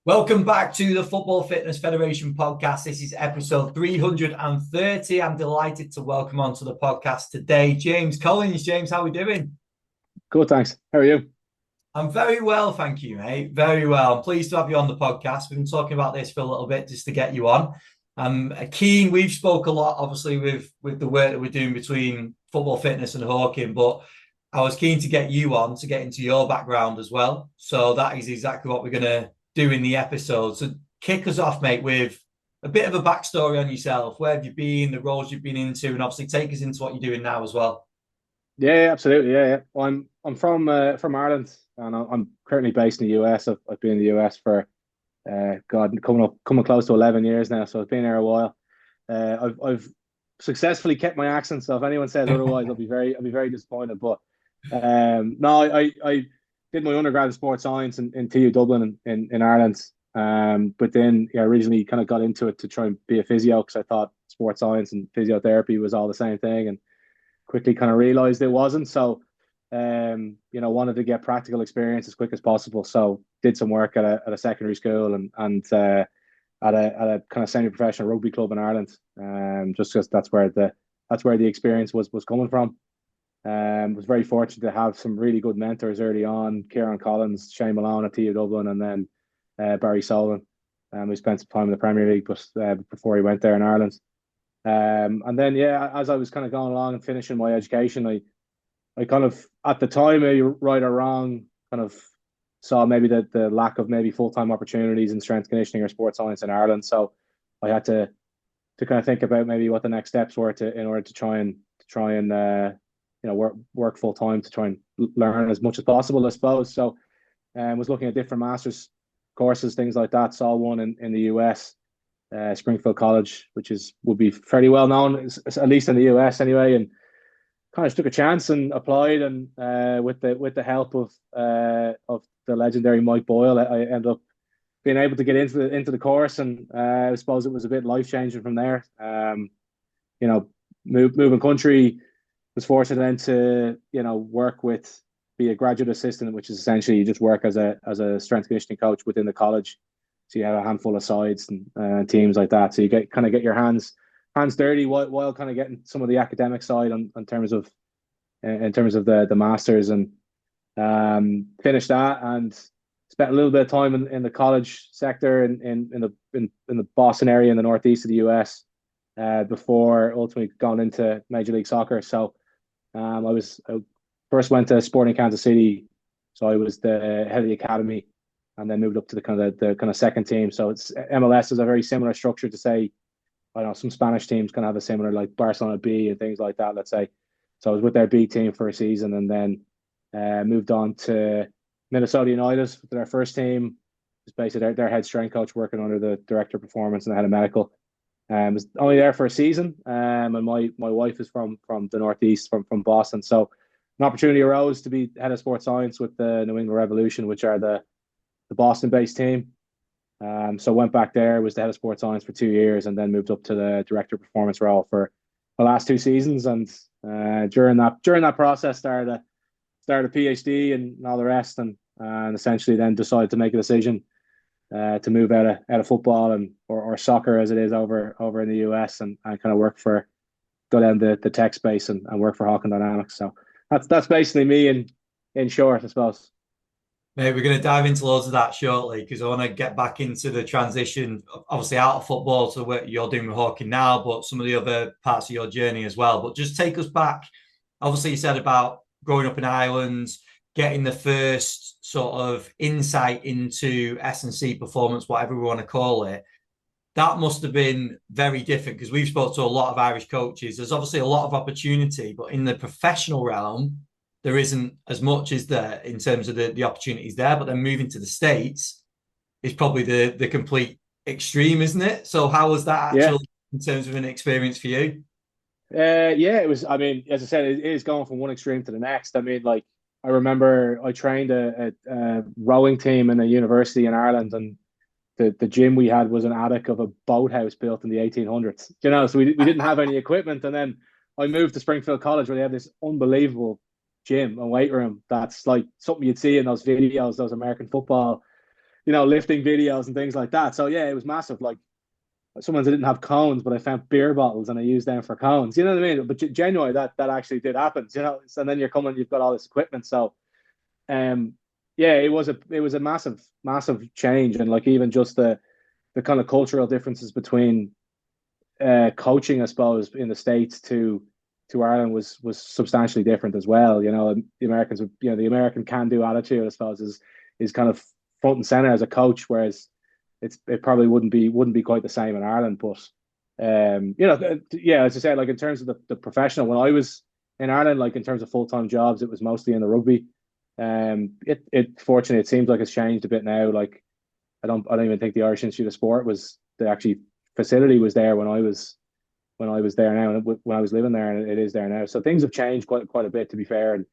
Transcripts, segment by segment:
Welcome back to the Football Fitness Federation podcast. This is episode 330. I'm delighted to welcome onto the podcast today James Collins. James, how are we doing? Good, thanks. How are you? I'm very well, thank you, mate. Very well. I'm pleased to have you on the podcast. We've been talking about this for a little bit just to get you on. I'm keen. We've spoke a lot, obviously, with the work that we're doing between football fitness and Hawkin, but I was keen to get you on to get into your background as well. So that is exactly what we're going to do in the episode. So kick us off, mate, with a bit of a backstory on yourself. Where have you been, the roles you've been into, and obviously take us into what you're doing now as well. Yeah, absolutely. Yeah. Well, I'm from Ireland, and I'm currently based in the US. I've been in the US for God, coming close to 11 years now. So I've been there a while. I've successfully kept my accent. So if anyone says otherwise, I'll be very disappointed. But no, I did my undergrad in sports science in TU Dublin in Ireland. But then originally kind of got into it to try and be a physio because I thought sports science and physiotherapy was all the same thing, and quickly kind of realized it wasn't. So, wanted to get practical experience as quick as possible. So, did some work at a secondary school and at a kind of semi-professional rugby club in Ireland. Just because that's where the experience was coming from. Was very fortunate to have some really good mentors early on: Kieran Collins, Shane Malone at TU Dublin, and then Barry Sullivan. Who spent some time in the Premier League, but before he went there in Ireland. And then, yeah, as I was kind of going along and finishing my education, I kind of, at the time, maybe right or wrong, kind of saw maybe the lack of maybe full-time opportunities in strength conditioning or sports science in Ireland. So I had to kind of think about maybe what the next steps were in order to try and work full time to try and learn as much as possible, I suppose. So was looking at different masters courses, things like that. Saw one in the US, Springfield College, which would be fairly well known, at least in the US anyway, and kind of took a chance and applied. And with the help of the legendary Mike Boyle, I ended up being able to get into the course, and I suppose it was a bit life changing from there. You know, moving country, was fortunate then to work with be a graduate assistant, which is essentially you just work as a strength conditioning coach within the college. So you have a handful of sides and teams like that. So you get your hands dirty while kind of getting some of the academic side in terms of the masters, and finished that and spent a little bit of time in the college sector in the Boston area in the northeast of the US, before ultimately going into Major League Soccer. So I first went to Sporting Kansas City, so I was the head of the academy, and then moved up to the kind of second team. So it's MLS is a very similar structure to, say, I don't know, some Spanish teams kind of have a similar, like Barcelona B and things like that, let's say. So I was with their B team for a season, and then moved on to Minnesota United, their first team. It's basically their head strength coach, working under the director of performance and the head of medical. Was only there for a season, and my wife is from the northeast, from Boston. So an opportunity arose to be head of sports science with the New England Revolution, which are the Boston-based team. So went back there, was the head of sports science for 2 years, and then moved up to the director of performance role for the last 2 seasons. And during that process, started a PhD and all the rest, and essentially then decided to make a decision to move out of football or soccer as it is over in the US, and kind of go down the tech space and work for Hawkin Dynamics. So that's basically me in short, I suppose. Maybe we're going to dive into loads of that shortly because I want to get back into the transition, obviously out of football to what you're doing with Hawking now, but some of the other parts of your journey as well. But just take us back. Obviously, you said about growing up in Ireland, getting the first sort of insight into S&C performance, whatever we want to call it. That must have been very different because we've spoke to a lot of Irish coaches. There's obviously a lot of opportunity, but in the professional realm, there isn't as much as there in terms of the opportunities there. But then moving to the States is probably the complete extreme, isn't it? So how was that Yeah. actual in terms of an experience for you? Yeah, it was. I mean, as I said, it is going from one extreme to the next. I mean, like, I remember I trained a rowing team in a university in Ireland, and the gym we had was an attic of a boathouse built in the 1800s. So we didn't have any equipment. And then I moved to Springfield College, where they have this unbelievable gym and weight room that's like something you'd see in those videos, those American football lifting videos and things like that. So yeah, it was massive. Like someone didn't have cones, but I found beer bottles and I used them for cones. You know what I mean? But genuinely, that actually did happen. So, and then you've got all this equipment. So um, yeah, it was a massive change, and like even just the kind of cultural differences between coaching, I suppose, in the States to Ireland was substantially different as well. The Americans, the American can-do attitude, I suppose, is kind of front and center as a coach, whereas it probably wouldn't be quite the same in Ireland. But yeah, as I said, like in terms of the professional, when I was in Ireland, like in terms of full-time jobs, it was mostly in the rugby. Fortunately, it seems like it's changed a bit now. Like I don't even think the Irish Institute of Sport was the actually facility was there when I was there now, and when I was living there, and it is there now. So things have changed quite a bit, to be fair. And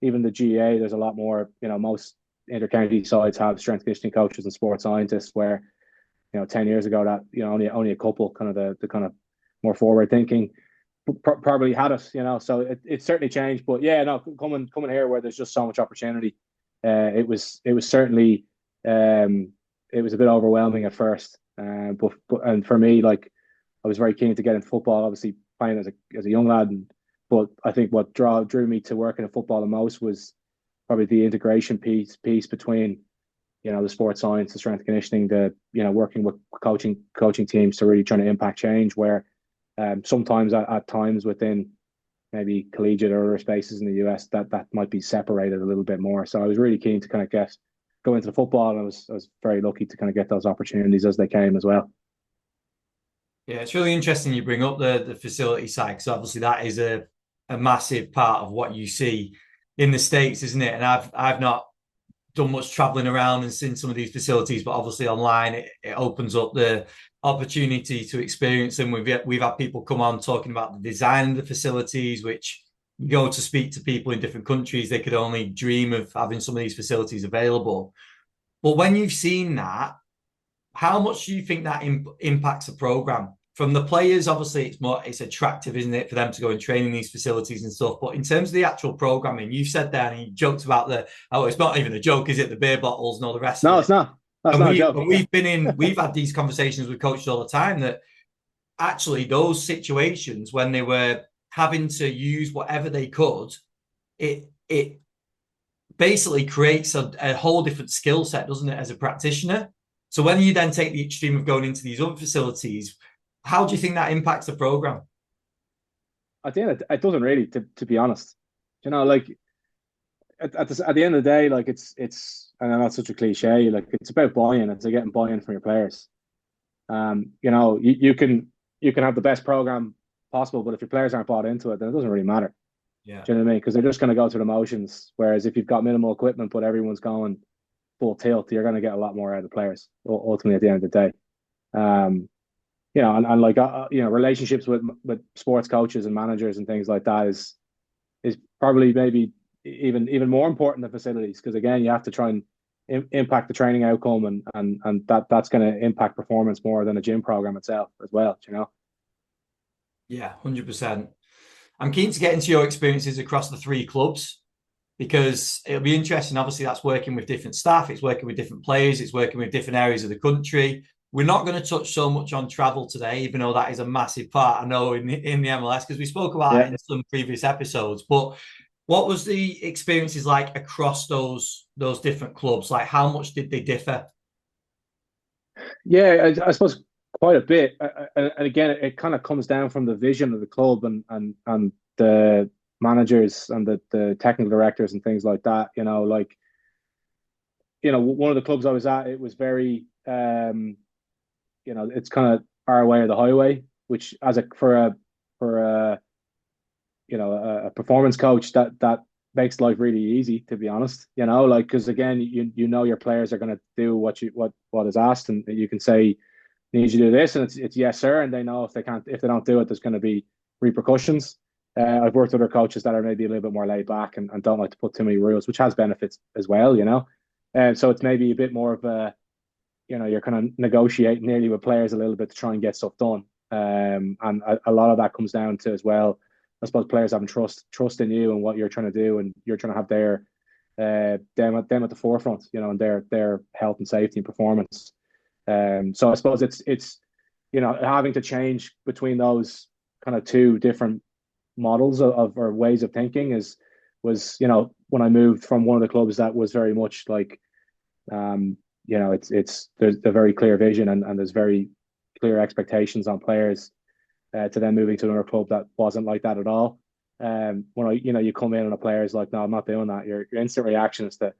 even the GA, there's a lot more. Most intercounty sides have strength conditioning coaches and sports scientists, where 10 years ago that only a couple, kind of the kind of more forward thinking probably had us. So it certainly changed. But yeah, no, coming here where there's just so much opportunity, it was certainly it was a bit overwhelming at first. But and for me, like, I was very keen to get into football, obviously playing as a young lad. But I think what drew me to working in football the most was probably the integration piece between the sports science, the strength conditioning, the working with coaching teams to really trying to impact change. Where sometimes at times within maybe collegiate or other spaces in the US that might be separated a little bit more. So I was really keen to kind of go into the football, and I was very lucky to kind of get those opportunities as they came as well. Yeah, it's really interesting you bring up the facility side, because obviously that is a massive part of what you see in the States, isn't it? And I've not done much traveling around and seen some of these facilities, but obviously online it opens up the opportunity to experience them. We've had people come on talking about the design of the facilities, which you go to speak to people in different countries, they could only dream of having some of these facilities available. But when you've seen that, how much do you think that impacts the program? From the players, obviously, it's attractive, isn't it, for them to go and train in these facilities and stuff. But in terms of the actual programming, you said there and you joked about it's not even a joke, is it? The beer bottles and all the rest of No, it. it's not. That's And not a joke. we've had these conversations with coaches all the time that actually those situations when they were having to use whatever they could, it basically creates a whole different skill set, doesn't it, as a practitioner? So when you then take the extreme of going into these other facilities, how do you think that impacts the program? At the end, it doesn't really, to be honest. Like at the end of the day, like and I know it's such a cliche, like it's about buy-in. It's getting buy-in from your players. You can have the best program possible, but if your players aren't bought into it, then it doesn't really matter. Yeah. Do you know what I mean? Because they're just going to go through the motions. Whereas if you've got minimal equipment, but everyone's going full tilt, you're going to get a lot more out of the players ultimately at the end of the day. And like relationships with sports coaches and managers and things like that is probably maybe even more important than facilities, because again, you have to try and impact the training outcome, and that's going to impact performance more than a gym program itself as well. Yeah, 100%. I'm keen to get into your experiences across the three clubs, because it'll be interesting. Obviously, that's working with different staff, it's working with different players, it's working with different areas of the country. We're not going to touch so much on travel today, even though that is a massive part, I know, in the MLS, because we spoke about it in some previous episodes. But what was the experiences like across those different clubs? Like, how much did they differ? Yeah, I suppose quite a bit. And again, it kind of comes down from the vision of the club and the managers and the technical directors and things like that. One of the clubs I was at, it was very, it's kind of our way or the highway, which for a a performance coach, that makes life really easy, to be honest. Like, because again, your players are going to do what is asked, and you can say, need you to do this, and it's yes sir, and they know if they don't do it, there's going to be repercussions. I've worked with other coaches that are maybe a little bit more laid back and don't like to put too many rules, which has benefits as well. And so it's maybe a bit more of you're kind of negotiating nearly with players a little bit to try and get stuff done. And a lot of that comes down to as well, I suppose, players having trust in you and what you're trying to do, and you're trying to have them at the forefront, and their health and safety and performance. So I suppose it's having to change between those kind of two different models or ways of thinking was when I moved from one of the clubs that was very much like there's a very clear vision and there's very clear expectations on players, to then moving to another club that wasn't like that at all. When you come in and a player's like, no, I'm not doing that. Your instant reaction is to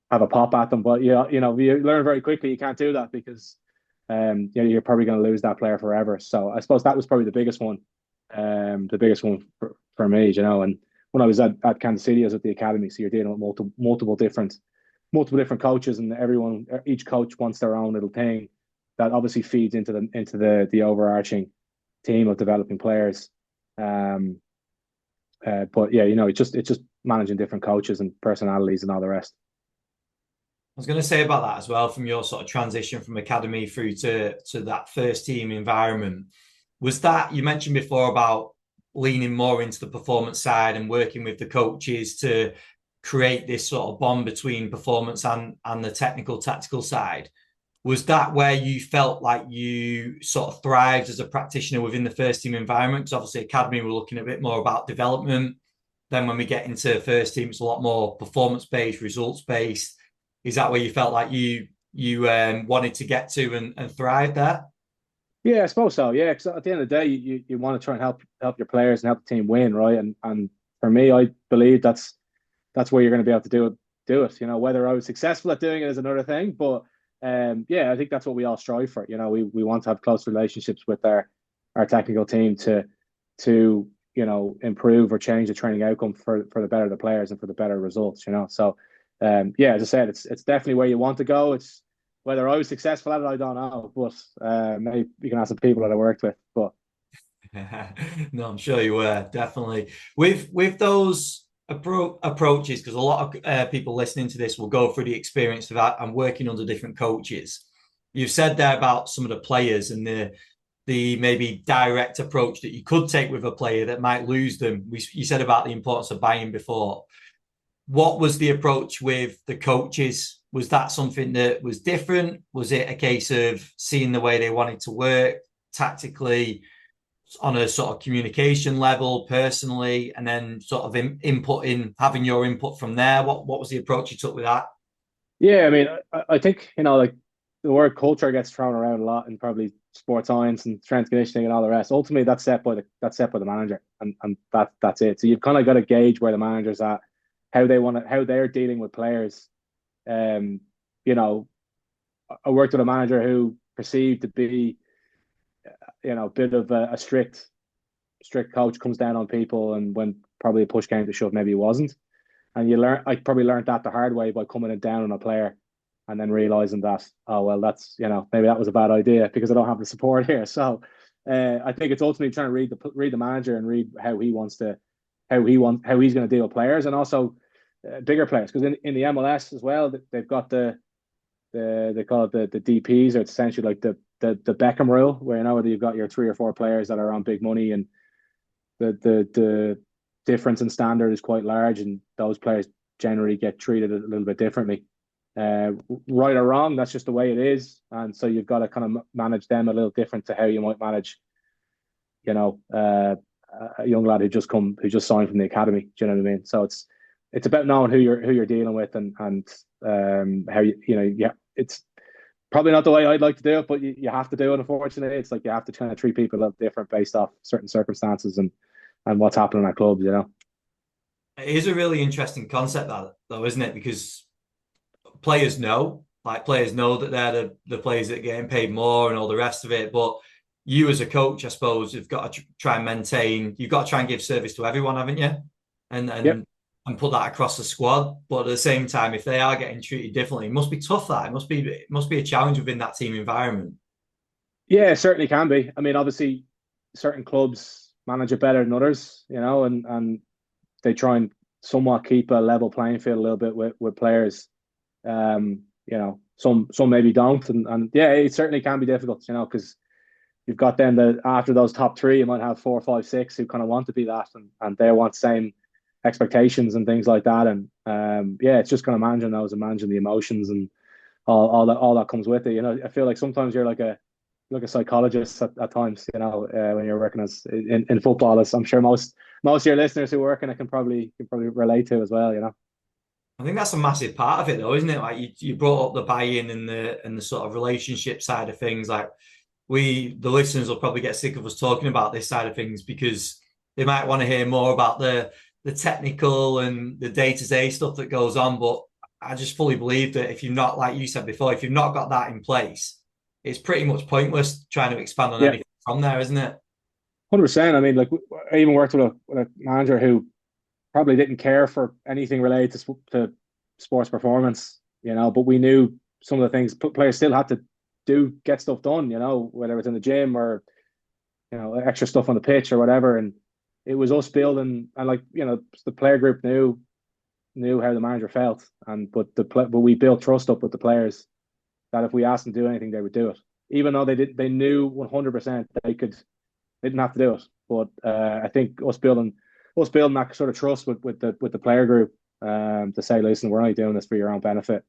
have a pop at them, but you learn very quickly you can't do that because you're probably going to lose that player forever. So I suppose that was probably the biggest one for me, And when I was at Kansas City, I was at the academy, so you're dealing with multiple different coaches, and each coach wants their own little thing that obviously feeds into the overarching team of developing players. But yeah, it's just managing different coaches and personalities and all the rest. I was going to say about that as well, from your sort of transition from academy through to that first team environment. Was that, you mentioned before about leaning more into the performance side and working with the coaches to create this sort of bond between performance and the technical tactical side. Was that where you felt like you sort of thrived as a practitioner within the first team environment? Because obviously academy, we're looking a bit more about development. Then when we get into first team, it's a lot more performance-based, results-based. Is that where you felt like you wanted to get to and thrive there? Yeah, I suppose so. Yeah, because at the end of the day, you want to try and help your players and help the team win, right? And for me, I believe that's where you're going to be able to do it. Whether I was successful at doing it is another thing, but yeah, I think that's what we all strive for. We want to have close relationships with our technical team to improve or change the training outcome for the better of the players and for the better results. So yeah, as I said, it's definitely where you want to go. It's whether I was successful at it, I don't know, but maybe you can ask some people that I worked with. But no, I'm sure you were definitely with those approaches, because a lot of people listening to this will go through the experience of that and working under different coaches. You've said there about some of the players and the maybe direct approach that you could take with a player that might lose them. You said about the importance of buying before. What was the approach with the coaches? Was that something that was different? Was it a case of seeing the way they wanted to work tactically on a sort of communication level, personally, and then sort of having your input from there? What was the approach you took with that? Yeah, I mean, I think like the word culture gets thrown around a lot in probably sports science and strength conditioning and all the rest. Ultimately, that's set by the manager, and that's it. So you've kind of got to gauge where the manager's at, how they're dealing with players. I worked with a manager who perceived to be, a bit of a strict coach, comes down on people, and when probably a push came to shove, maybe he wasn't. And I probably learned that the hard way by coming down on a player and then realizing that, oh, well, that's, maybe that was a bad idea because I don't have the support here. So I think it's ultimately trying to read the manager and read how he's going to deal with players, and also bigger players. Because in the MLS as well, they've got they call it the DPs, or it's essentially like the Beckham Rule, where you've got your 3 or 4 players that are on big money, and the difference in standard is quite large, and those players generally get treated a little bit differently. Right or wrong, that's just the way it is, and so you've got to kind of manage them a little different to how you might manage, a young lad who just signed from the academy. Do you know what I mean? So it's about knowing who you're dealing with, and how yeah, it's probably not the way I'd like to do it, but you have to do it. Unfortunately, it's like you have to kind of treat people a little different based off certain circumstances and what's happening at clubs. It is a really interesting concept, that though, isn't it? Because players know that they're the players that are getting paid more and all the rest of it. But you as a coach, I suppose, you've got to try and give service to everyone, haven't you? And Yep. and put that across the squad. But at the same time, if they are getting treated differently, it must be tough. It must be a challenge within that team environment. Yeah, it certainly can be. I mean, obviously, certain clubs manage it better than others, and they try and somewhat keep a level playing field a little bit with players. Some maybe don't, and yeah, it certainly can be difficult, because you've got then after those top 3, you might have 4, 5, 6 who kind of want to be that, and they want expectations and things like that. And yeah, it's just kind of managing those and managing the emotions and all that comes with it. You know, I feel like sometimes you're like a psychologist at times, you know, when you're working as in football, as I'm sure most of your listeners who work in it can probably relate to as well, you know. I think that's a massive part of it, though, isn't it? Like you brought up the buy-in and the sort of relationship side of things. Like the listeners will probably get sick of us talking about this side of things because they might want to hear more about the technical and the day-to-day stuff that goes on. But I just fully believe that if you've not, like you said before, if you've not got that in place, it's pretty much pointless trying to expand on Yeah, anything from there, isn't it? 100%. I mean, like I even worked with a manager who probably didn't care for anything related to sports performance, you know, but we knew some of the things players still had to get stuff done, you know, whether it's in the gym or, you know, extra stuff on the pitch or whatever. And it was us building, and like, you know, the player group knew how the manager felt, and but we built trust up with the players that if we asked them to do anything, they would do it, even though they knew 100% they didn't have to do it. But I think us building that sort of trust with the player group, to say, listen, we're only doing this for your own benefit,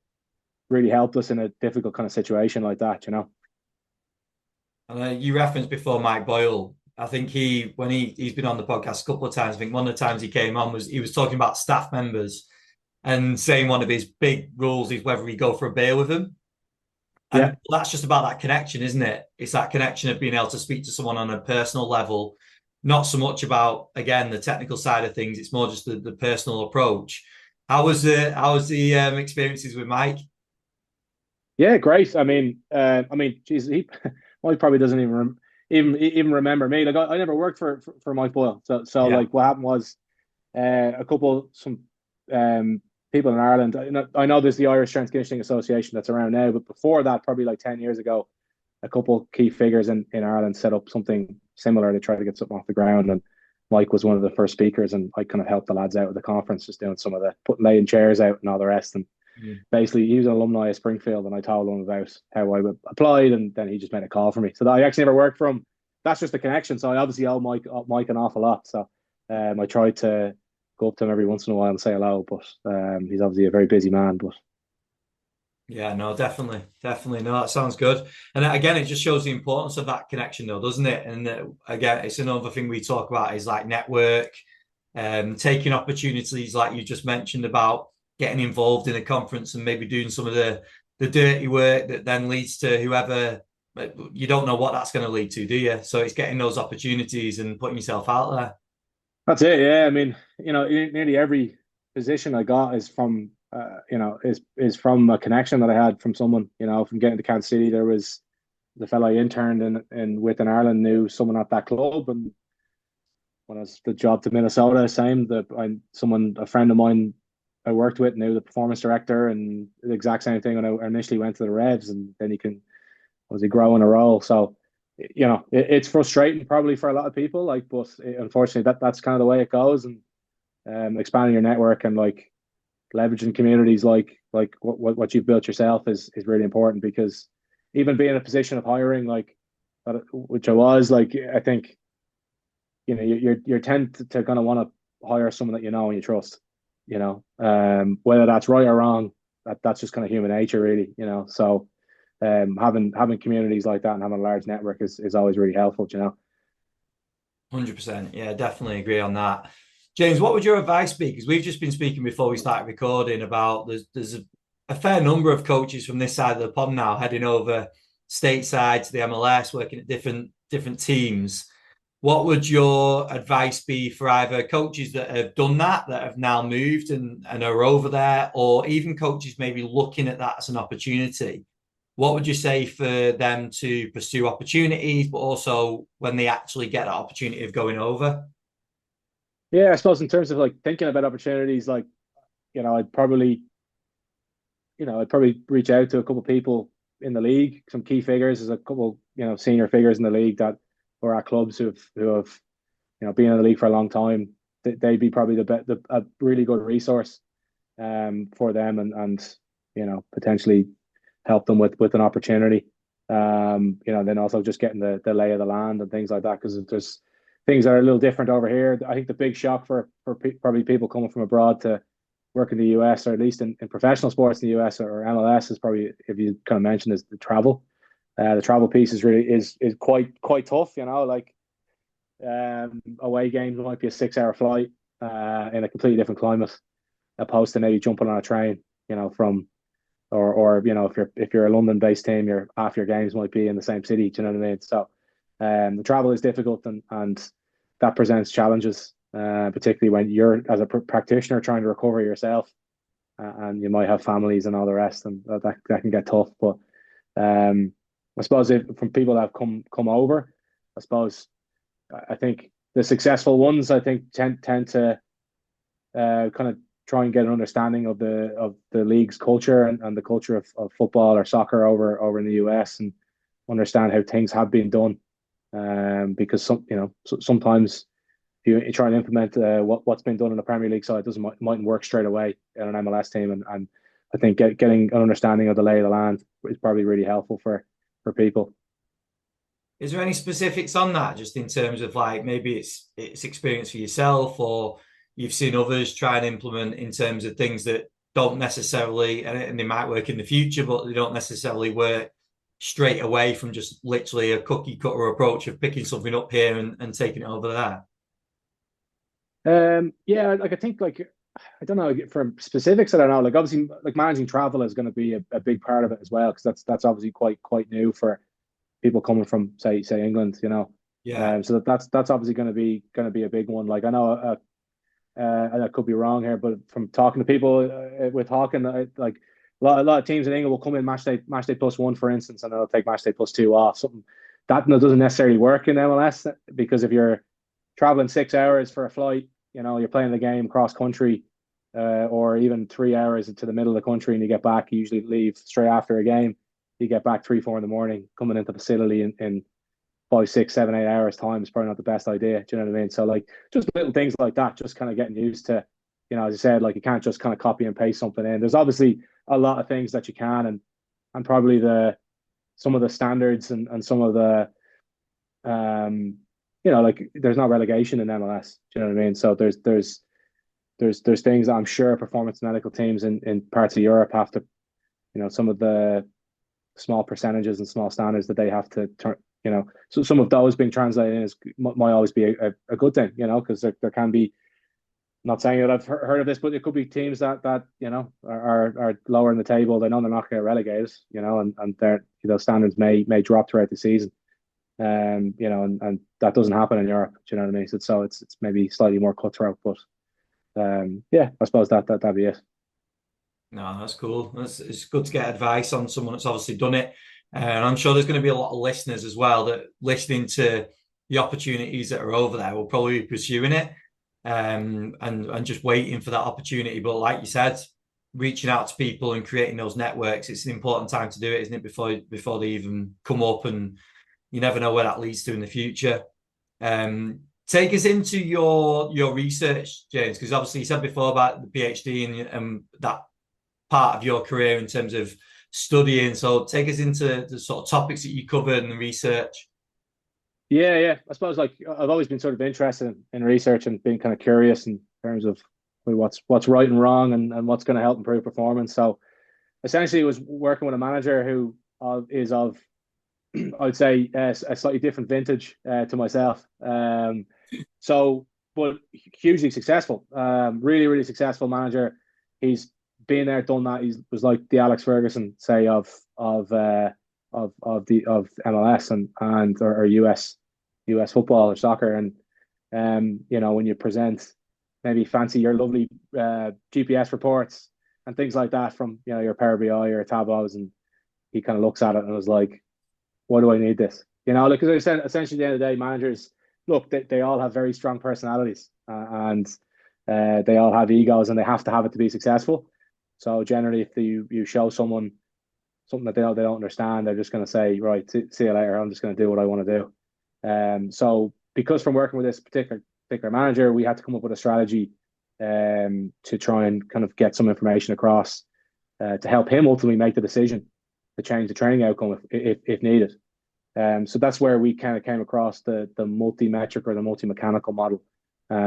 really helped us in a difficult kind of situation like that, you know. And you referenced before Mike Boyle. I think he's been on the podcast a couple of times. I think one of the times he came on was he was talking about staff members and saying one of his big rules is whether we go for a beer with them. Yeah, And that's just about that connection, isn't it? It's that connection of being able to speak to someone on a personal level, not so much about, again, the technical side of things. It's more just the personal approach. How was the experiences with Mike? yeah, great. Geez, Mike probably doesn't even remember me. Like I never worked for Mike Boyle, so Yeah. like what happened was some people in Ireland. I know there's the Irish Strength Conditioning Association that's around now, but before that, probably like 10 years ago, a couple key figures in Ireland set up something similar to try to get something off the ground. And Mike was one of the first speakers, and I kind of helped the lads out with the conference, just doing some of the laying chairs out and all the rest. And Mm. basically, he was an alumni of Springfield, and I told him about how I applied, and then he just made a call for me. So that I actually never worked for him. That's just the connection. So I obviously owe Mike an awful lot. So I tried to go up to him every once in a while and say hello, but he's obviously a very busy man. But Yeah, no, definitely, definitely. No, that sounds good. And again, it just shows the importance of that connection, though, doesn't it? And again, it's another thing we talk about is like network, taking opportunities, like you just mentioned about getting involved in a conference and maybe doing some of the dirty work that then leads to whoever. You don't know what that's going to lead to, do you? So it's getting those opportunities and putting yourself out there. that's it. Yeah, I mean, you know, nearly every position I got is from is from a connection that I had from someone. You know, from getting to Kansas City, there was the fellow I interned in with in Ireland knew someone at that club, and when I was the job to Minnesota, same. A friend of mine I worked with knew the performance director, and the exact same thing when I initially went to the Reds, and then you can obviously grow in a role. So, you know, it's frustrating probably for a lot of people, like, but unfortunately, that's kind of the way it goes. And expanding your network and like leveraging communities like what you've built yourself is really important, because even being in a position of hiring, like which I was, like, I think, you know, you're tend to kind of want to hire someone that you know and you trust, you know, whether that's right or wrong, that's just kind of human nature, really, you know. So having communities like that and having a large network is always really helpful, you know. 100%. Yeah, definitely agree on that. James, what would your advice be? Because we've just been speaking before we started recording about there's a fair number of coaches from this side of the pond now heading over stateside to the MLS, working at different teams. What would your advice be for either coaches that have done that have now moved and are over there, or even coaches maybe looking at that as an opportunity? What would you say for them to pursue opportunities, but also when they actually get that opportunity of going over? Yeah, I suppose in terms of like thinking about opportunities, like, you know, I'd probably reach out to a couple of people in the league, some key figures. There's a couple, you know, senior figures in the league that or at clubs who have you know been in the league for a long time. They'd be probably a really good resource for them, and you know, potentially help them with an opportunity. You know, then also just getting the lay of the land and things like that, because things that are a little different over here. I think the big shock for probably people coming from abroad to work in the US, or at least in professional sports in the US or MLS, is probably, if you kind of mentioned, is the travel. The travel piece is really is quite tough. Like away games might be a 6 hour flight in a completely different climate, opposed to maybe jumping on a train, from or if you're a London based team, your half your games might be in the same city. Do you know what I mean? So the travel is difficult, and that presents challenges, particularly when you're, as a practitioner, trying to recover yourself, and you might have families and all the rest, and that can get tough. But I suppose from people that have come over, I suppose I think the successful ones, I think, tend to kind of try and get an understanding of the league's culture and the culture of football or soccer over in the US, and understand how things have been done. Because sometimes if you try and implement what's been done in the Premier League side, mightn't work straight away in an MLS team, and I think getting an understanding of the lay of the land is probably really helpful for people. Is there any specifics on that, just in terms of like maybe it's experience for yourself, or you've seen others try and implement in terms of things that don't necessarily, and they might work in the future, but they don't necessarily work straight away from just literally a cookie cutter approach of picking something up here and taking it over there? Yeah, like I think, like, I don't know, for specifics, I don't know. Like, obviously, like, managing travel is going to be a big part of it as well, because that's obviously quite new for people coming from say England. Yeah. So that's obviously going to be a big one. Like, I know, and I could be wrong here, but from talking to people with Hawkin, like a lot of teams in England will come in match day +1, for instance, and they'll take match day +2 off. Something that doesn't necessarily work in MLS, because if you're traveling 6 hours for a flight, you're playing the game cross country, or even 3 hours into the middle of the country, and you get back. You usually leave straight after a game. You get back 3-4 in the morning, coming into the facility in 5 6 7 8 hours time is probably not the best idea. Do you know what I mean? So, like, just little things like that, just kind of getting used to, as I said, like, you can't just kind of copy and paste something in. There's obviously a lot of things that you can, and probably some of the standards and some of the like, there's no relegation in MLS. Do you know what I mean? So there's things that I'm sure performance medical teams in parts of Europe have to, some of the small percentages and small standards that they have to turn, so some of those being translated in might always be a good thing, because there can be, not saying that I've heard of this, but it could be teams that are lower in the table. They know they're not going to get relegated, and their standards may drop throughout the season, and that doesn't happen in Europe. Do you know what I mean? So it's maybe slightly more cutthroat, but yeah, I suppose that'd be it. No, that's cool. It's good to get advice on someone that's obviously done it. And I'm sure there's going to be a lot of listeners as well that, listening to the opportunities that are over there, will probably be pursuing it, and just waiting for that opportunity. But like you said, reaching out to people and creating those networks, it's an important time to do it, isn't it? Before they even come up, and you never know where that leads to in the future. Take us into your research, James, because obviously you said before about the PhD and that part of your career in terms of studying. So take us into the sort of topics that you covered and the research. Yeah. I suppose, like, I've always been sort of interested in research and being kind of curious in terms of what's right and wrong, and what's going to help improve performance. So essentially, it was working with a manager who is of I'd say a slightly different vintage to myself. But hugely successful. Really, really successful manager. He's been there, done that. He was like the Alex Ferguson, say, of MLS or US football or soccer. And when you present, maybe fancy your lovely GPS reports and things like that from your Power BI or Tableaus, and he kind of looks at it and was like, why do I need this? Because I said, essentially, at the end of the day, managers, look, they all have very strong personalities, and they all have egos, and they have to have it to be successful. So generally, if you show someone something that they don't understand, they're just going to say, right, see you later. I'm just going to do what I want to do. So because from working with this particular manager, we had to come up with a strategy to try and kind of get some information across to help him ultimately make the decision to change the training outcome if needed. So that's where we kind of came across the multi-metric or the multi-mechanical model,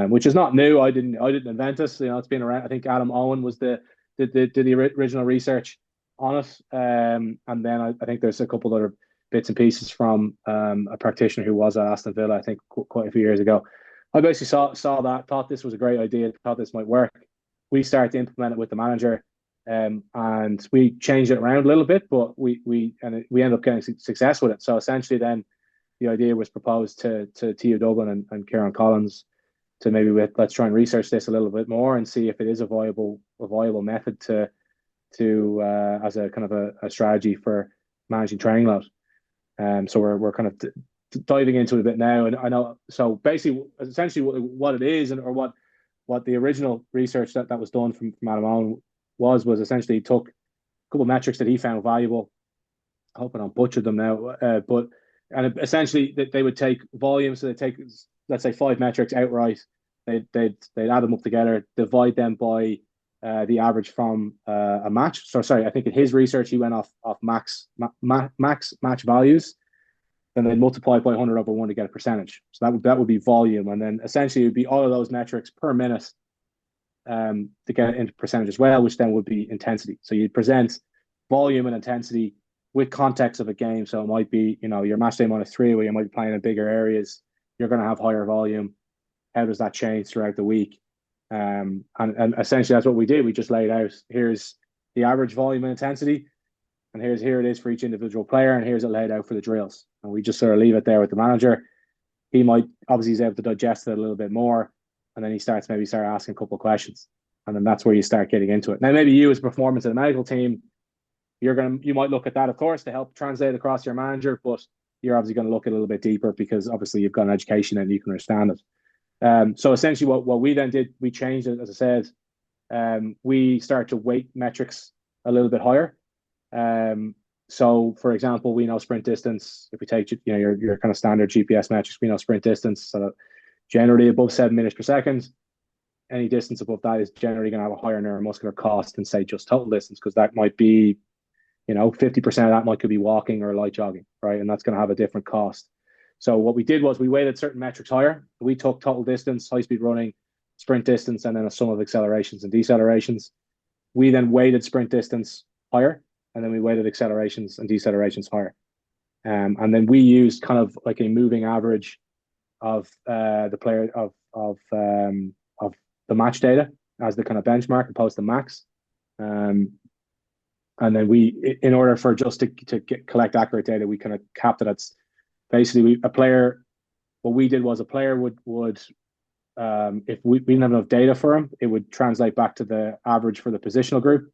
which is not new. I didn't invent this. It's been around. I think Adam Owen was did the original research on it, and then I think there's a couple other bits and pieces from a practitioner who was at Aston Villa, I think, quite a few years ago. I basically saw that, thought this was a great idea, thought this might work. We started to implement it with the manager, and we changed it around a little bit, but we ended up getting success with it. So essentially, then the idea was proposed to TU Dublin and Kieran Collins to maybe let's try and research this a little bit more and see if it is a viable method to as a kind of a strategy for managing training load. So we're kind of diving into it a bit now, and I know. So basically, essentially, what it is, or what the original research that was done from Adam Owen was essentially took a couple of metrics that he found valuable. I hope I don't butcher them now, essentially they would take volume. So they take, let's say, 5 metrics outright. They'd add them up together, divide them by the average from a match. So sorry, I think in his research he went off max match values. Then they'd multiply it by 100/1 to get a percentage. So that would be volume, and then essentially it would be all of those metrics per minute to get it into percentage as well, which then would be intensity. So you'd present volume and intensity with context of a game. So it might be, your match day -3, where you might be playing in bigger areas, you're going to have higher volume. How does that change throughout the week? And essentially that's what we did. We just laid out, here's the average volume and intensity, and here it is for each individual player, and here's it laid out for the drills. And we just sort of leave it there with the manager. He's able to digest it a little bit more, and then he start asking a couple of questions, and then that's where you start getting into it. Now, maybe you as performance in the medical team, you might look at that, of course, to help translate across your manager, but you're obviously going to look a little bit deeper because obviously you've got an education and you can understand it. So essentially, what we then did, we changed it, as I said. We start to weight metrics a little bit higher. So, for example, we know sprint distance. If we take your kind of standard GPS metrics, we know sprint distance, so generally above 7 meters per second. Any distance above that is generally going to have a higher neuromuscular cost than, say, just total distance, because that might be, 50% of that could be walking or light jogging, right? And that's going to have a different cost. So what we did was we weighted certain metrics higher. We took total distance, high speed running, sprint distance, and then a sum of accelerations and decelerations. We then weighted sprint distance higher, and then we weighted accelerations and decelerations higher. And then we used kind of like a moving average of the player of the match data as the kind of benchmark opposed to max. And then in order for just to collect accurate data, we kind of capped it at basically what we did was a player would if we didn't have enough data for him, it would translate back to the average for the positional group.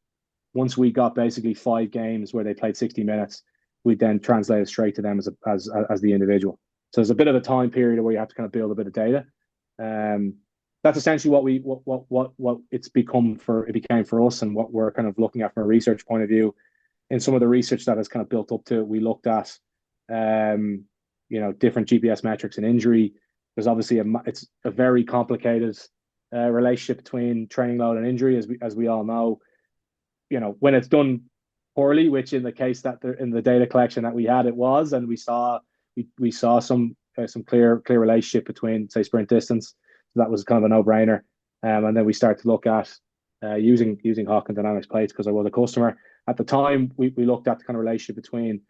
Once we got basically 5 games where they played 60 minutes, we then translate it straight to them as the individual. So there's a bit of a time period where you have to kind of build a bit of data. That's essentially what it became for us, and what we're kind of looking at from a research point of view. In some of the research that has kind of built up to it, we looked at different GPS metrics and injury. There's obviously it's a very complicated relationship between training load and injury, as we all know. When it's done poorly, which in the case that in the data collection that we had, it was, and we saw some clear relationship between, say, sprint distance. So that was kind of a no-brainer. And then we started to look at using Hawkin dynamics plates, because I was a customer at the time. We looked at the kind of relationship between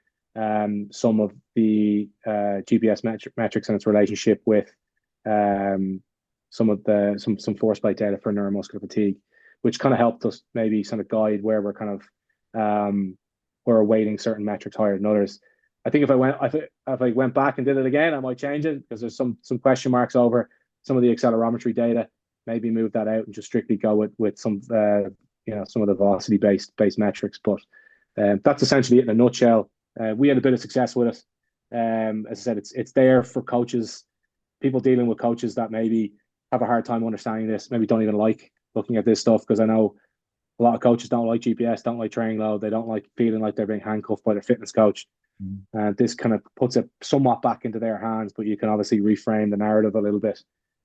some of the GPS metrics and its relationship with some force plate data for neuromuscular fatigue, which kind of helped us maybe sort of guide where we're kind of where we're weighting certain metrics higher than others. I think if I went back and did it again, I might change it, because there's some question marks over some of the accelerometry data. Maybe move that out and just strictly go with some some of the velocity based metrics. But that's essentially it in a nutshell. We had a bit of success with it. As I said, it's there for coaches, people dealing with coaches that maybe have a hard time understanding this, maybe don't even like looking at this stuff, because I know a lot of coaches don't like GPS, don't like training load, they don't like feeling like they're being handcuffed by their fitness coach. This kind of puts it somewhat back into their hands, but you can obviously reframe the narrative a little bit,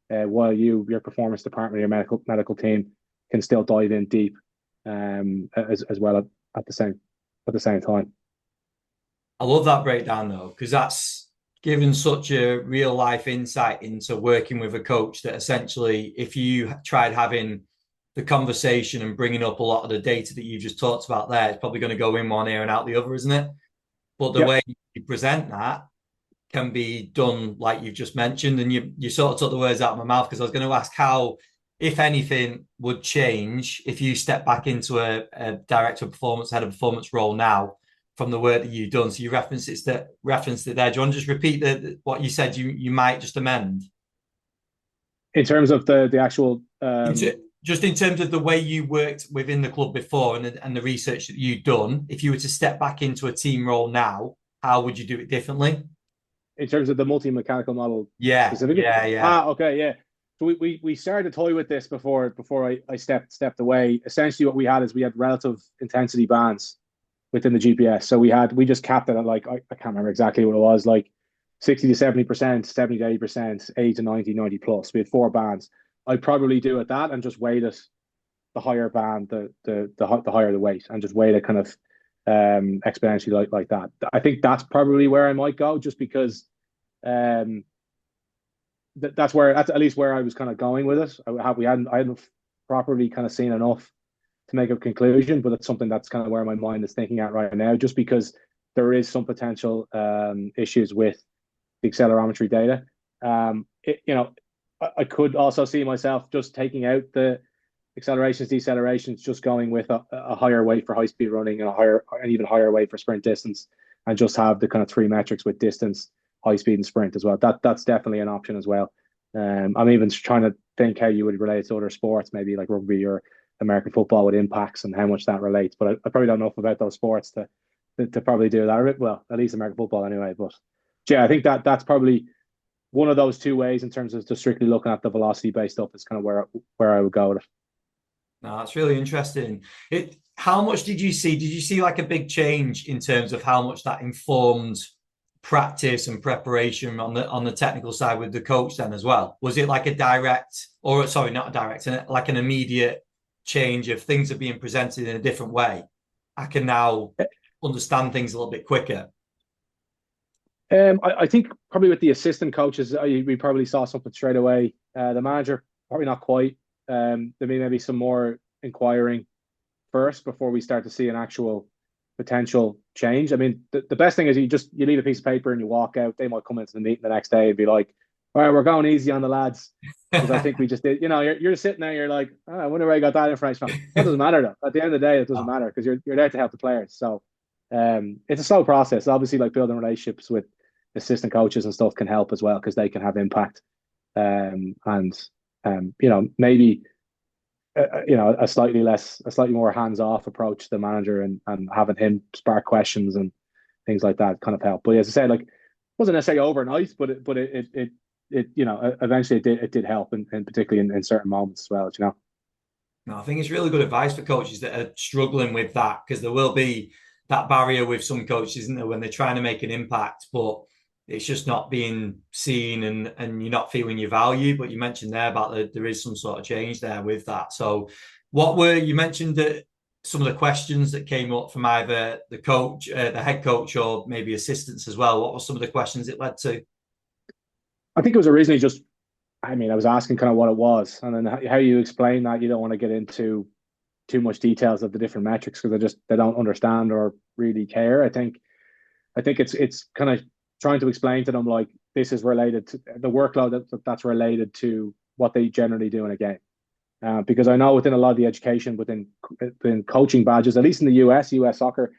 while your performance department, your medical team can still dive in deep, as well at the same time. I love that breakdown though, because that's given such a real life insight into working with a coach that essentially, if you tried having the conversation and bringing up a lot of the data that you just talked about there, it's probably going to go in one ear and out the other, isn't it? But the Yeah. way you present that can be done like you've just mentioned, and you sort of took the words out of my mouth because I was going to ask how, if anything, would change if you step back into a director of performance, head of performance role now from the work that you've done. So you referenced it there. Do you want to just repeat what you said? You might just amend In terms of the actual just in terms of the way you worked within the club before and the research that you've done. If you were to step back into a team role now, how would you do it differently? in terms of the multi-mechanical model Yeah, specifically. yeah, yeah. Okay, yeah. So we started to toy with this before I stepped away. Essentially, what we had is we had relative intensity bands within the GPS. So we just capped it at like I can't remember exactly what it was, like 60 to 70%, 70 to 80%, 80 to 90, 90 plus. We had four bands. I'd probably do it that and just weight it the higher band, the higher the weight, and just weight it kind of exponentially like that. I think that's probably where I might go, just because um, that's at least where I was kind of going with it. I hadn't properly kind of seen enough to make a conclusion, but it's something that's kind of where my mind is thinking at right now, just because there is some potential issues with the accelerometry data. I could also see myself just taking out the accelerations, decelerations, just going with a higher weight for high speed running and an even higher weight for sprint distance, and just have the kind of three metrics with distance, high speed, and sprint as well. That's definitely an option as well. I'm even trying to think how you would relate it to other sports, maybe like rugby or American football with impacts and how much that relates. But I probably don't know enough about those sports to probably do that. Well, at least American football anyway. But yeah, I think that's probably one of those two ways in terms of just strictly looking at the velocity based stuff is kind of where I would go with it. No, that's really interesting. How much did you see? Did you see like a big change in terms of how much that informed practice and preparation on the technical side with the coach then as well? Was it like a direct, or sorry, not a direct, like an immediate change of things are being presented in a different way? I can now understand things a little bit quicker. I think probably with the assistant coaches, we probably saw something straight away. The manager, probably not quite. There maybe some more inquiring first before we start to see an actual potential change. I mean, the best thing is you leave a piece of paper and you walk out. They might come into the meeting the next day and be like, "All right, we're going easy on the lads," because I think we just did. You're sitting there, you're like, oh, "I wonder where I got that information from." That doesn't matter though. At the end of the day, it doesn't matter because you're there to help the players. So it's a slow process. Obviously, like building relationships with assistant coaches and stuff can help as well because they can have impact. And maybe a slightly more hands-off approach to the manager and having him spark questions and things like that kind of help. But as I said, like it wasn't necessarily overnight, but it eventually it did help, and particularly in certain moments as well. No, I think it's really good advice for coaches that are struggling with that because there will be that barrier with some coaches, isn't there, when they're trying to make an impact, but it's just not being seen and you're not feeling your value. But you mentioned there about there is some sort of change there with that. So, you mentioned that some of the questions that came up from either the coach, the head coach, or maybe assistants as well? What were some of the questions it led to? I think it was originally just, I mean, I was asking kind of what it was, and then how you explain that. You don't want to get into too much details of the different metrics because they don't understand or really care. I think it's kind of trying to explain to them like this is related to the workload that's related to what they generally do in a game. Because I know within a lot of the education within coaching badges, at least in the US soccer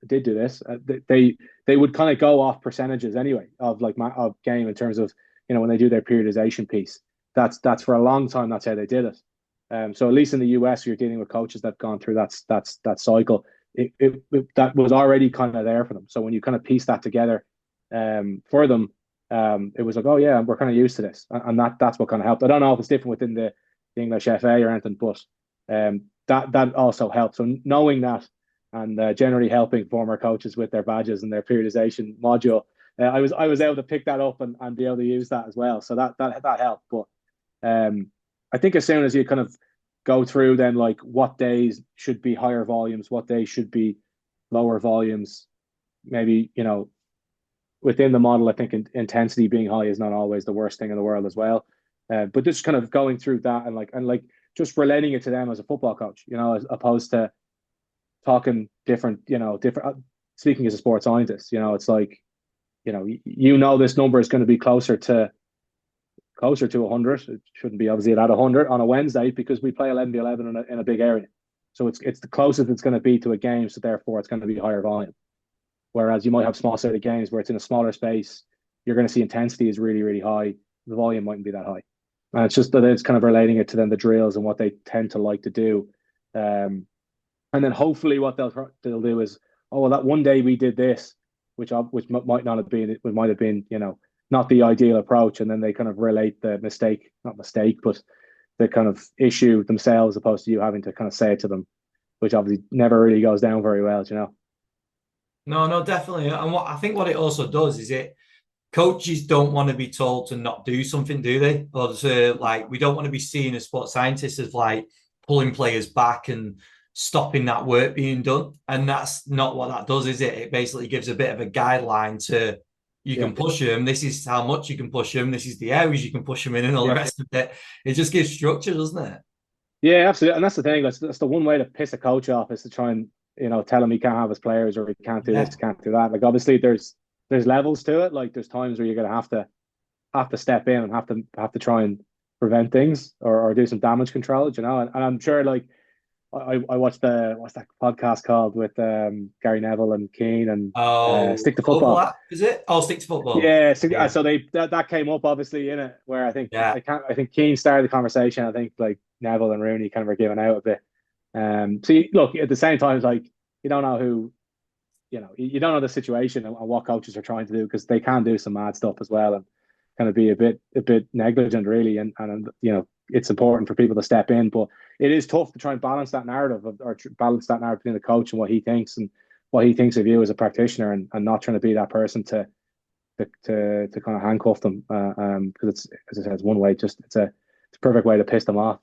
did do this. They would kind of go off percentages anyway of game in terms of when they do their periodization piece. That's for a long time. That's how they did it. So at least in the US, you're dealing with coaches that've gone through that cycle. That was already kind of there for them. So when you kind of piece that together for them, it was like, oh yeah, we're kind of used to this, and that's what kind of helped. I don't know if it's different within the English FA or anything, but that also helped. So knowing that and generally helping former coaches with their badges and their periodization module, I was able to pick that up and be able to use that as well. So that helped. But I think as soon as you kind of go through then like what days should be higher volumes, what days should be lower volumes, maybe, within the model, I think intensity being high is not always the worst thing in the world as well. But just kind of going through that and just relating it to them as a football coach, as opposed to talking different. Speaking as a sports scientist, it's like, this number is going to be closer to 100. It shouldn't be obviously at 100 on a Wednesday because we play 11v11 in a big area. So it's the closest it's going to be to a game. So therefore, it's going to be higher volume. Whereas you might have small sided games where it's in a smaller space, you're going to see intensity is really, really high. The volume mightn't be that high. And it's just that it's kind of relating it to then the drills and what they tend to like to do. And then hopefully what they'll do is, oh, well, that one day we did this, which might not have been, it might have been, not the ideal approach. And then they kind of relate the not mistake, but the kind of issue themselves, opposed to you having to kind of say it to them, which obviously never really goes down very well. No, no, definitely. And what I think what it also does is coaches don't want to be told to not do something, do they? Or to we don't want to be seen as sports scientists as pulling players back and stopping that work being done. And that's not what that does, is it? It basically gives a bit of a guideline to you can push them. This is how much you can push them. This is the areas you can push them in, and all the rest of it. It just gives structure, doesn't it? Yeah, absolutely. And that's the thing. That's the one way to piss a coach off, is to try and tell him he can't have his players, or he can't do this, can't do that. Like, obviously there's levels to it. Like, there's times where you're gonna have to step in and have to try and prevent things, or do some damage control. And I'm sure, like, I watched what's that podcast called with Gary Neville and Keane and Stick to Football. Overlap, is it? Oh, Stick to Football. Yeah, so that came up obviously in it, where I think Keane started the conversation. I think like Neville and Rooney kind of were giving out a bit. So look, at the same time, it's like, you don't know who, you don't know the situation and what coaches are trying to do, because they can do some mad stuff as well and kind of be a bit negligent, really. And it's important for people to step in, but it is tough to try and balance that narrative, balance that narrative between the coach and what he thinks, and what he thinks of you as a practitioner, and not trying to be that person to kind of handcuff them, because it's, as I said, it's one way. It's a perfect way to piss them off.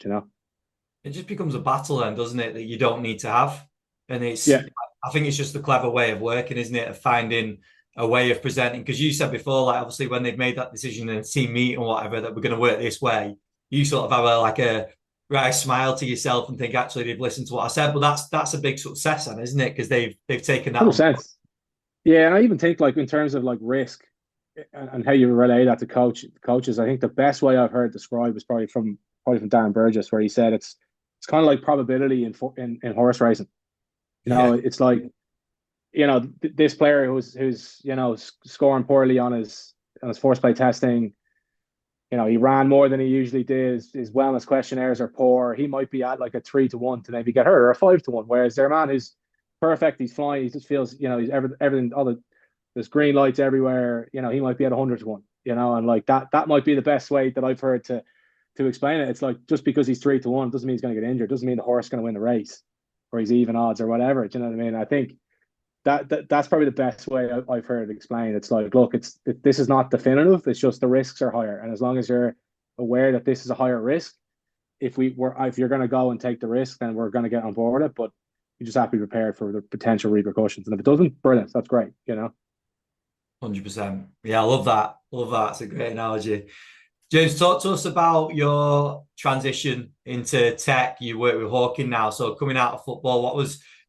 It just becomes a battle then, doesn't it? That you don't need to have, and Yeah. I think it's just a clever way of working, isn't it? Of finding a way of presenting. Because you said before, like, obviously when they've made that decision in a team meeting or whatever, that we're going to work this way, you sort of have a right smile to yourself and think, actually they've listened to what I said. But that's a big success, then, isn't it? Because they've taken that. 100%. Yeah, and I even think, like, in terms of like risk and how you relay that to coaches, I think the best way I've heard described was probably from Dan Burgess, where he said it's kind of like probability in horse racing. It's like, this player who's scoring poorly on his force play testing. He ran more than he usually did. His wellness questionnaires are poor. He might be at like a 3-1 to maybe get hurt, or a 5-1. Whereas their man who's perfect, he's flying, he just feels, he's everything, there's green lights everywhere. He might be at 100-1. And like that might be the best way that I've heard to explain it. It's like, just because he's 3-1 doesn't mean he's going to get injured. Doesn't mean the horse is going to win the race, or he's even odds or whatever. Do you know what I mean? I think that's probably the best way I've heard it explained. It's like, look, this is not definitive. It's just the risks are higher, and as long as you're aware that this is a higher risk, if you're going to go and take the risk, then we're going to get on board with it. But you just have to be prepared for the potential repercussions. And if it doesn't, brilliant. That's great. 100%. Yeah, I love that. Love that. It's a great analogy. James, talk to us about your transition into tech. You work with Hawkin now. So coming out of football,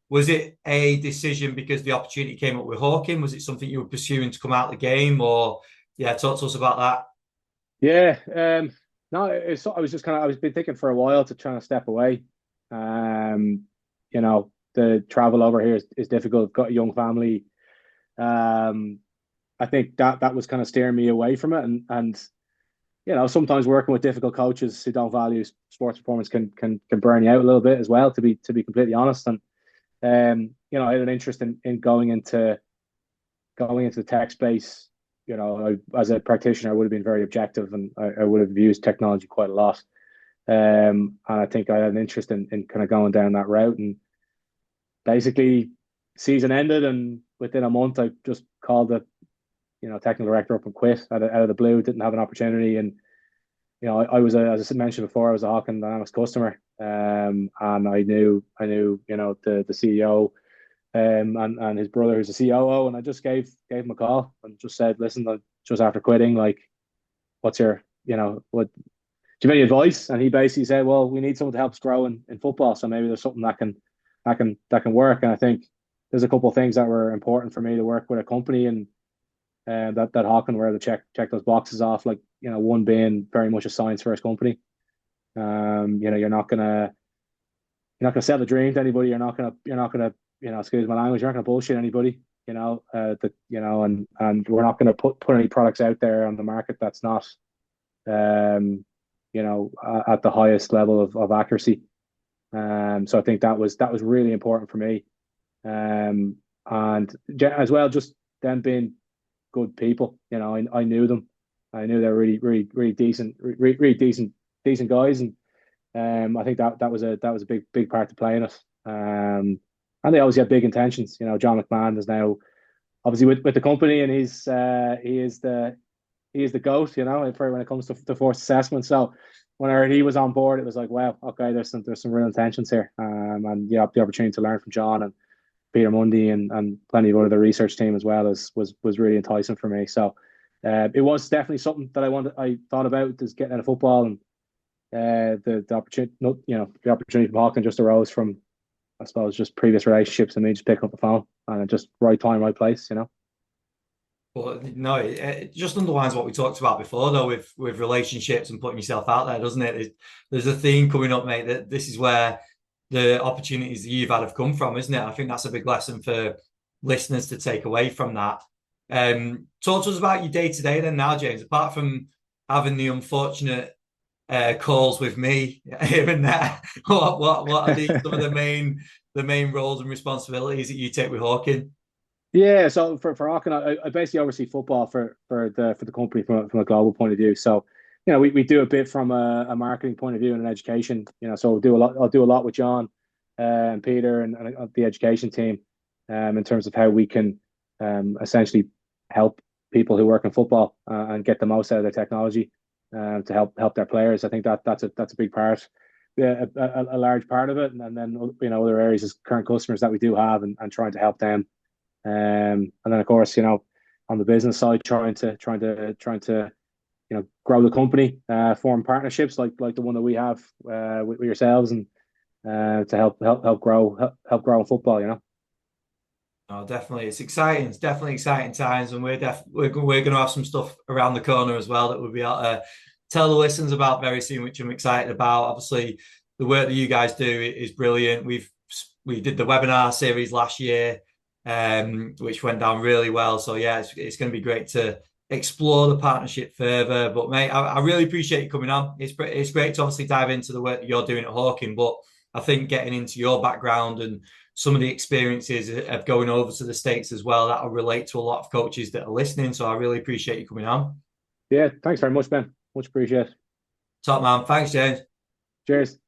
was it a decision because the opportunity came up with Hawkin? Was it something you were pursuing to come out of the game? Or, talk to us about that. Yeah. No, I was just I was been thinking for a while to try to step away. The travel over here is difficult. I've got a young family. I think that was kind of steering me away from it. And sometimes working with difficult coaches who don't value sports performance can burn you out a little bit as well, to be completely honest. And I had an interest in going into the tech space. As a practitioner, I would have been very objective, and I would have used technology quite a lot. And I think I had an interest in kind of going down that route. And basically, season ended, and within a month, I just called the technical director up and quit out of the blue. Didn't have an opportunity, and I was as I mentioned before, I was a Hawkin Dynamics customer, and I knew the CEO and his brother who's a COO, and I just gave him a call and just said, listen, just after quitting, like, what's your, what do you have any advice? And he basically said, well, we need someone to help us grow in football, so maybe there's something that can work. And I think there's a couple of things that were important for me to work with a company and that Hawkin were able to check those boxes off. Like, one being very much a science first company. You're not gonna sell the dream to anybody. You're not gonna excuse my language. You're not gonna bullshit anybody. And we're not gonna put any products out there on the market that's not at the highest level of accuracy. So I think that was really important for me. And as well, just them being good people. I knew them. I knew they were really, really, really decent, really decent guys, and I think that was a big part to play in it. And they obviously have big intentions. John McMahon is now obviously with the company, and he is the GOAT. For when it comes to force assessment. So when I heard he was on board, it was like, wow, okay, there's some real intentions here. And the opportunity to learn from John and Peter Mundy and plenty of other research team as well was really enticing for me. So it was definitely something that I thought about, is getting into football, and the opportunity, the opportunity from Hawkin just arose from, I suppose, just previous relationships and me just picking up the phone, and just right time, right place. But no, it just underlines what we talked about before, though, with relationships and putting yourself out there, doesn't it? There's a theme coming up, mate, that this is where the opportunities that you've had have come from, isn't it? I think that's a big lesson for listeners to take away from that. Talk to us about your day to day then now, James. Apart from having the unfortunate calls with me here and there, what are some of the main roles and responsibilities that you take with Hawkin? Yeah, so for Hawkin, I basically oversee football for the company from a global point of view. So, we do a bit from a marketing point of view and an education. So I'll do a lot with John and Peter and the education team, in terms of how we can essentially help people who work in football and get the most out of their technology to help their players. I think that's a big part, yeah, a large part of it, and then other areas as current customers that we do have, and trying to help them. And then of course, on the business side, trying to grow the company, form partnerships like the one that we have with yourselves, and to help grow in football. Oh, definitely, it's exciting. It's definitely exciting times, and we're going to have some stuff around the corner as well that we'll be able to tell the listeners about very soon, which I'm excited about. Obviously, the work that you guys do is brilliant. We did the webinar series last year, which went down really well. So yeah, it's going to be great to explore the partnership further. But mate, I really appreciate you coming on. It's great to obviously dive into the work that you're doing at Hawkin, but I think getting into your background and some of the experiences of going over to the States as well, that'll relate to a lot of coaches that are listening. So I really appreciate you coming on. Yeah, thanks very much, Ben. Much appreciated. Top man. Thanks, James. Cheers.